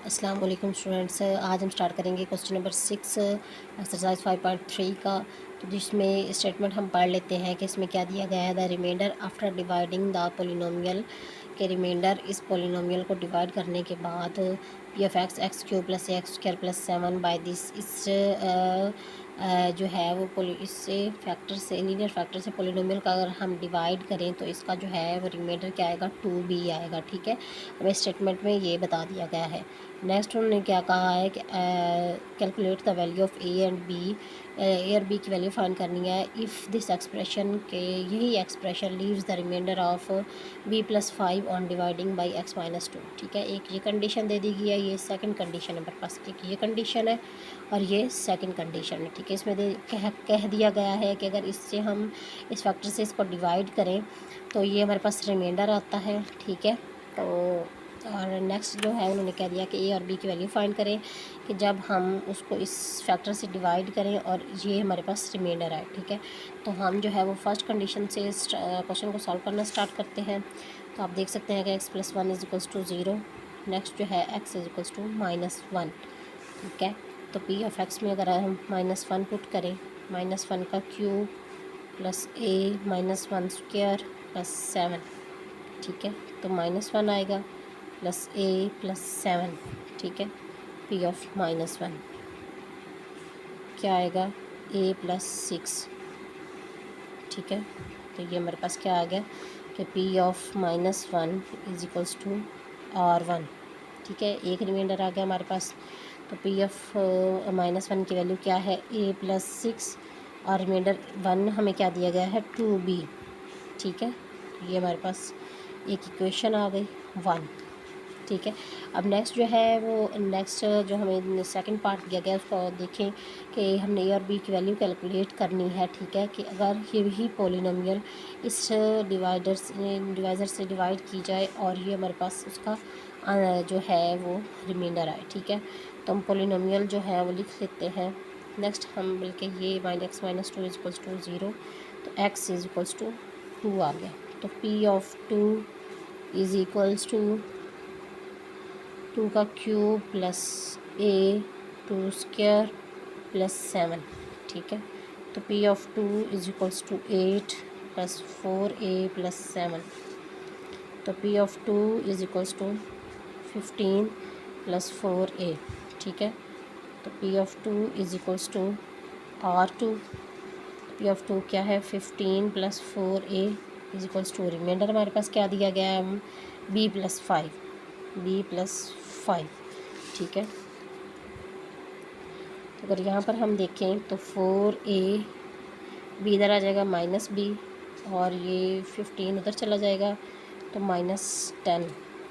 अस्सलाम वालेकुम स्टूडेंट्स। आज हम स्टार्ट करेंगे क्वेश्चन नंबर 6 एक्सरसाइज 5.3 का। तो जिसमें स्टेटमेंट हम पढ़ लेते हैं कि इसमें क्या दिया गया है। The remainder after dividing the polynomial के रिमाइंडर इस पोलिनोमियल को डिवाइड करने के बाद P of X X cube plus X square plus 7 by this इस जो है वो इससे फैक्टर से लीनियर फैक्टर से पोलिनोमियल का अगर हम डिवाइड करें तो इसका जो है वो रिमाइंडर क्या आएगा 2b आएगा। ठीक है, हमें स्टेटमेंट में ये बता दिया गया है। नेक्स्ट उन्होंने क्या कहा है कि calculate the value of A and B, A और बी की वैल्यू फाइंड करनी है इफ़ दिस एक्सप्रेशन के यही expression leaves the remainder of B plus 5 on dividing by X minus 2। ठीक है, एक ये कंडीशन दे दी गई है, ये सेकंड कंडीशन है मेरे पास, एक ये कंडीशन है और ये सेकंड कंडीशन है। ठीक है, इसमें कह दिया गया है कि अगर इससे हम इस फैक्टर से इसको डिवाइड करें तो ये हमारे पास रिमाइंडर आता है। ठीक है, तो और नेक्स्ट जो है उन्होंने कह दिया कि ए और बी की वैल्यू फाइंड करें कि जब हम उसको इस फैक्टर से डिवाइड करें और ये हमारे पास रिमाइंडर आए। ठीक है, तो हम जो है वो फर्स्ट कंडीशन से क्वेश्चन को सॉल्व करना स्टार्ट करते हैं। तो आप देख सकते हैं कि X plus 1 is equals to 0। Next जो है एक्स इज इक्वल्स टू -1। ठीक है, तो पी ऑफ एक्स में अगर हम -1 पुट करें, -1 का क्यूब प्लस ए -1 स्क्वायर प्लस 7। ठीक है, तो -1 आएगा प्लस ए प्लस 7। ठीक है, पी ऑफ -1 क्या आएगा ए प्लस 6। ठीक है, तो ये हमारे पास क्या आ गया कि P of -1 is equals to R1। ठीक है, एक रिमाइंडर आ गया हमारे पास। तो पी ऑफ -1 की वैल्यू क्या है ए प्लस 6 और रिमाइंडर 1 हमें क्या दिया गया है 2b। ठीक है, तो ये हमारे पास एक इक्वेशन आ गई 1। ठीक है, अब नेक्स्ट जो है वो नेक्स्ट जो हमें सेकंड पार्ट दिया गया है उसको देखें कि हमने ए और बी की वैल्यू कैलकुलेट करनी है। ठीक है, कि अगर ये भी पोलिनोमियल इस डिवाइज़र से डिवाइड की जाए और ये हमारे पास उसका जो है वो रिमाइंडर आए। ठीक है, तो हम पोलिनोमियल जो है वो लिख लेते हैं। नेक्स्ट हम बल्कि ये -x - 2 इज इक्वल्स टू 0, तो x इज इक्वल्स टू 2 आ गया। तो p of 2 is equals to 2 का cube plus A 2 square plus 7। ठीक है, तो P of 2 is equals to 8 plus 4a plus 7। तो P of 2 is equals to 15 plus 4a। ठीक है, तो P of 2 is equals to R2। P of 2 क्या है 15 plus 4a is equals to reminder हमारे पास क्या दिया गया है b प्लस 5। ठीक है, तो अगर यहाँ पर हम देखें तो 4a b इधर आ जाएगा -b और ये 15 उधर चला जाएगा तो -10।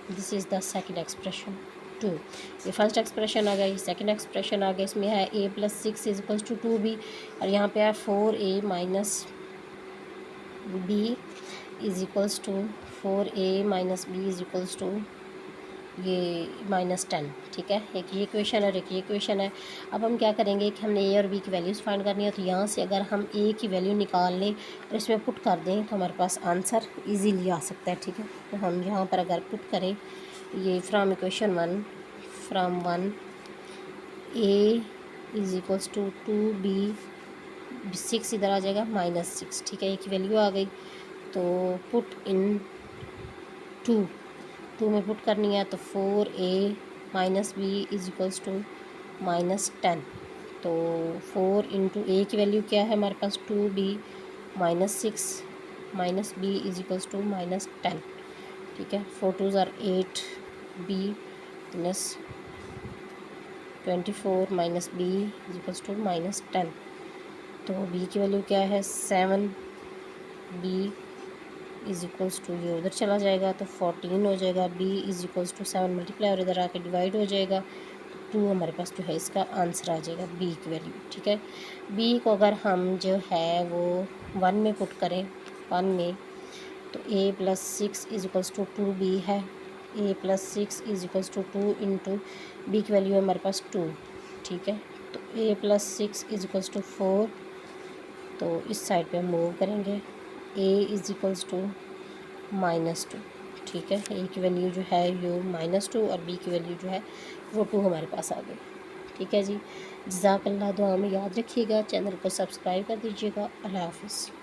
This is the second expression 2। ये फर्स्ट एक्सप्रेशन आ गया, ये सेकंड एक्सप्रेशन आ गया। इसमें है a plus 6 is equals to 2b और यहाँ पे है 4a minus b is equals to 4a minus b is equals to ये -10। ठीक है, एक ये इक्वेशन और एक ये इक्वेशन है। अब हम क्या करेंगे कि हमने ए और बी की वैल्यूज़ फाइंड करनी है। तो यहाँ से अगर हम ए की वैल्यू निकाल लें और इसमें पुट कर दें तो हमारे पास आंसर इजीली आ सकता है। ठीक है, तो हम यहाँ पर अगर पुट करें ये from equation 1 from 1 A is equals to 2b 6 इधर आ जाएगा -6। ठीक है, ए की वैल्यू आ गई तो पुट इन 2 में पुट करनी है। तो 4a minus B is equals to -10। तो 4 इंटू ए की वैल्यू क्या है हमारे पास 2b -6 minus B is equals to -10। ठीक है, 4 2 ज़ार 8 b plus 24 minus B is equals to -10। तो b की वैल्यू क्या है 7, b इज इक्वल्स टू ये उधर चला जाएगा तो 14 हो जाएगा। b is equals to 7 multiply और इधर आके डिवाइड हो जाएगा तो 2 हमारे पास जो है इसका आंसर आ जाएगा b की वैल्यू। ठीक है, b को अगर हम जो है वो 1 में पुट करें 1 में तो a plus 6 is equals to 2b है। a plus 6 is equals to 2 into b की वैल्यू है हमारे पास 2। ठीक है, तो a plus 6 is equals to 4। तो इस साइड पे हम मूव करेंगे a इज इक्वल्स टू -2। ठीक है, ए की वैल्यू जो है यो -2 और बी की वैल्यू जो है वो 2 हमारे पास आ गई। ठीक है जी, जज़ाकल्लाह, दुआ में याद रखिएगा, चैनल को सब्सक्राइब कर दीजिएगा। अल्लाह हाफ़िज़।